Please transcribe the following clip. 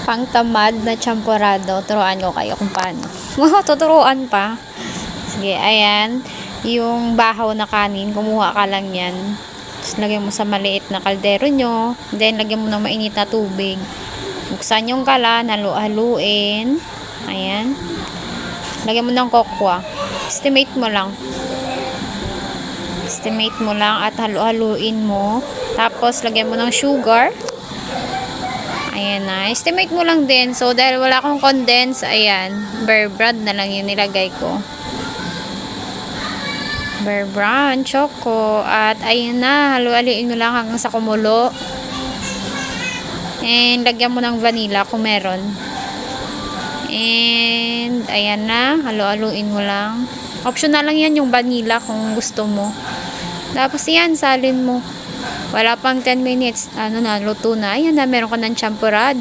Pangtamad na champorado. Turuan ko kayo kung paano. Tuturuan pa. Sige, ayan. Yung bahaw na kanin, kumuha ka lang yan. Tapos lagyan mo sa maliit na kaldero nyo. Then, lagyan mo ng mainit na tubig. Buksan yung kalan, halu-haluin. Ayan. Lagyan mo ng kokwa. Estimate mo lang. Estimate mo lang at halu-haluin mo. Tapos, lagyan mo ng sugar. Ayan na. Estimate mo lang din. So, dahil wala akong condense, ayan. Bear brand na lang yung nilagay ko. Bear brand, choco. At, ayan na. Halu-haluin mo lang hanggang sa kumulo. And, lagyan mo ng vanilla kung meron. And, ayan na. Halu-haluin mo lang. Optional lang yan yung vanilla kung gusto mo. Tapos, yan. Salin mo. Wala pang 10 minutes. Ano na, luto na. Ayan na, meron ka ng champorado.